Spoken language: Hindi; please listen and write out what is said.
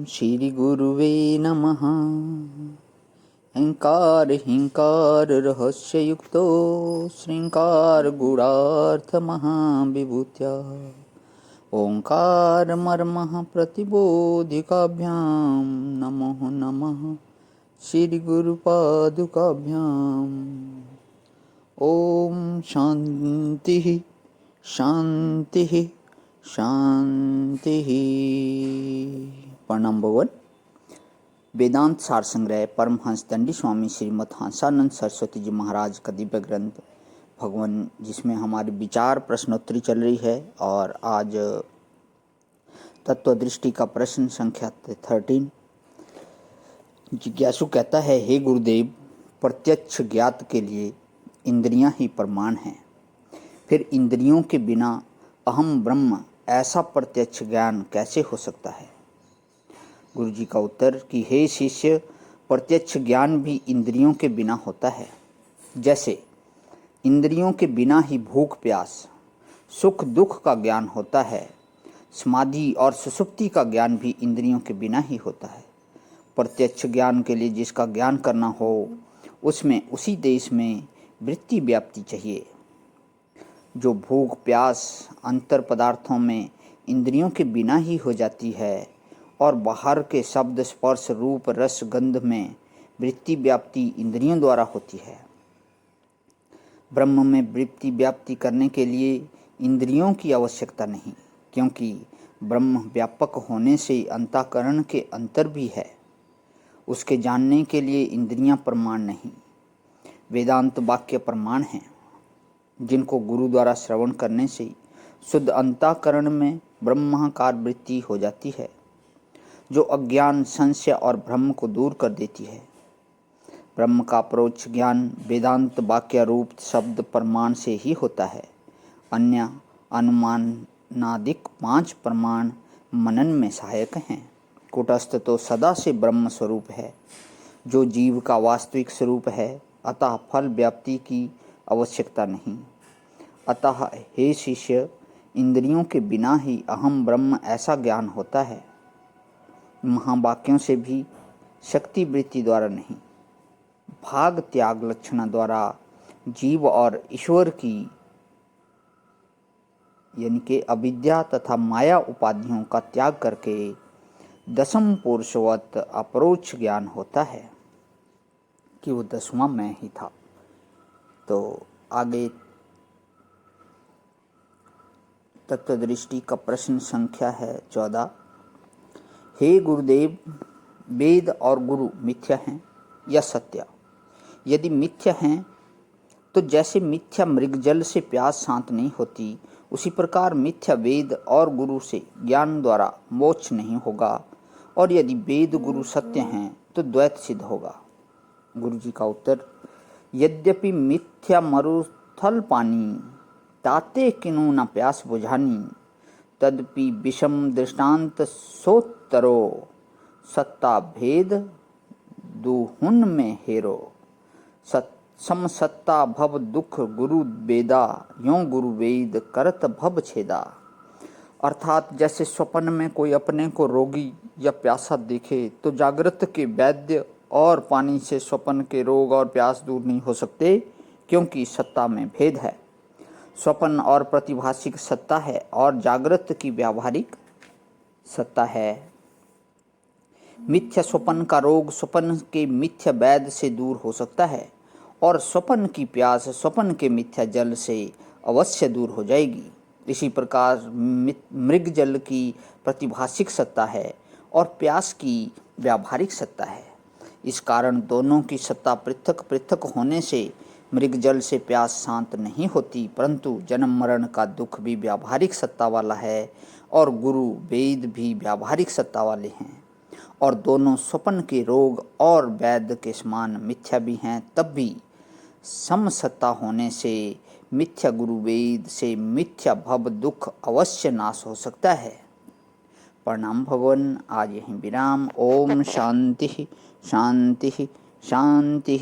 श्रीगुरुवे नमः। अहंकार हिंकार रहस्ययुक्तो श्रृंकार गूढ़ार्थ महाविभूत्या ओंकार मर्मः प्रतिबोधिकाभ्यां नमो नमः श्रीगुरुपादुकाभ्याम्। ओम शांति शांति शांति। प्रणाम भगवान। वेदांत सार संग्रह परमहंस दंडी स्वामी श्रीमद हंसानंद सरस्वती जी महाराज का दिव्य ग्रंथ भगवान, जिसमें हमारी विचार प्रश्नोत्तरी चल रही है। और आज तत्व दृष्टि का प्रश्न संख्या 13। जिज्ञासु कहता है, हे गुरुदेव, प्रत्यक्ष ज्ञात के लिए इंद्रियां ही प्रमाण हैं, फिर इंद्रियों के बिना अहम ब्रह्म ऐसा प्रत्यक्ष ज्ञान कैसे हो सकता है? गुरु जी का उत्तर कि हे शिष्य, प्रत्यक्ष ज्ञान भी इंद्रियों के बिना होता है। जैसे इंद्रियों के बिना ही भूख प्यास सुख दुख का ज्ञान होता है, समाधि और सुषुप्ति का ज्ञान भी इंद्रियों के बिना ही होता है। प्रत्यक्ष ज्ञान के लिए जिसका ज्ञान करना हो, उसमें उसी देश में वृत्ति व्याप्ति चाहिए। जो भूख प्यास अंतर पदार्थों में इंद्रियों के बिना ही हो जाती है, और बाहर के शब्द स्पर्श रूप रस गंध में वृत्ति व्याप्ति इंद्रियों द्वारा होती है। ब्रह्म में वृत्ति व्याप्ति करने के लिए इंद्रियों की आवश्यकता नहीं, क्योंकि ब्रह्म व्यापक होने से अंतःकरण के अंतर भी है। उसके जानने के लिए इंद्रियां प्रमाण नहीं, वेदांत वाक्य प्रमाण हैं, जिनको गुरु द्वारा श्रवण करने से शुद्ध अंतःकरण में ब्रह्माकार वृत्ति हो जाती है, जो अज्ञान संशय और भ्रम को दूर कर देती है। ब्रह्म का परोक्ष ज्ञान वेदांत वाक्य रूप शब्द प्रमाण से ही होता है। अन्य अनुमानादिक 5 प्रमाण मनन में सहायक हैं। कूटस्थ तो सदा से ब्रह्म स्वरूप है, जो जीव का वास्तविक स्वरूप है, अतः फल व्याप्ति की आवश्यकता नहीं। अतः हे शिष्य, इंद्रियों के बिना ही अहम ब्रह्म ऐसा ज्ञान होता है। महावाक्यों से भी शक्ति वृत्ति द्वारा नहीं, भाग त्याग लक्षण द्वारा जीव और ईश्वर की यानी कि अविद्या तथा माया उपाधियों का त्याग करके दसम पुरुषवत अपरोक्ष ज्ञान होता है कि वो 10वां मैं ही था। तो आगे तत्वदृष्टि का प्रश्न संख्या है 14। हे गुरुदेव, वेद और गुरु मिथ्या हैं या सत्य? यदि मिथ्या हैं तो जैसे मिथ्या मृगजल से प्यास शांत नहीं होती, उसी प्रकार मिथ्या वेद और गुरु से ज्ञान द्वारा मोक्ष नहीं होगा। और यदि वेद गुरु सत्य हैं तो द्वैत सिद्ध होगा। गुरु जी का उत्तर, यद्यपि मिथ्या मरुथल पानी ताते किनु न प्यास बुझानी, तदपि विषम दृष्टांत सोत्तरो सत्ता भेद दुहुन में हेरो। सम सत्ता भव दुख गुरु वेदा, यों गुरु वेद करत भव छेदा। अर्थात जैसे स्वप्न में कोई अपने को रोगी या प्यासा देखे तो जागृत के वैद्य और पानी से स्वप्न के रोग और प्यास दूर नहीं हो सकते, क्योंकि सत्ता में भेद है। स्वप्न और प्रतिभासिक सत्ता है और जागृत की व्यावहारिक सत्ता है। मिथ्या स्वप्न का रोग स्वप्न के मिथ्या वैद से दूर हो सकता है, और स्वप्न की प्यास स्वप्न के मिथ्या जल से अवश्य दूर हो जाएगी। इसी प्रकार मृग जल की प्रतिभासिक सत्ता है और प्यास की व्यावहारिक सत्ता है। इस कारण दोनों की सत्ता पृथक पृथक होने से मृग जल से प्यास शांत नहीं होती, परंतु जन्म मरण का दुख भी व्यावहारिक सत्ता वाला है, और गुरु वेद भी व्यावहारिक सत्ता वाले हैं, और दोनों स्वप्न के रोग और वैद के समान मिथ्या भी हैं। तब भी समसत्ता होने से मिथ्या गुरु वेद से मिथ्या भव दुख अवश्य नाश हो सकता है। प्रणाम भगवान। आज यहीं विराम। ओम शांति शांति शांति।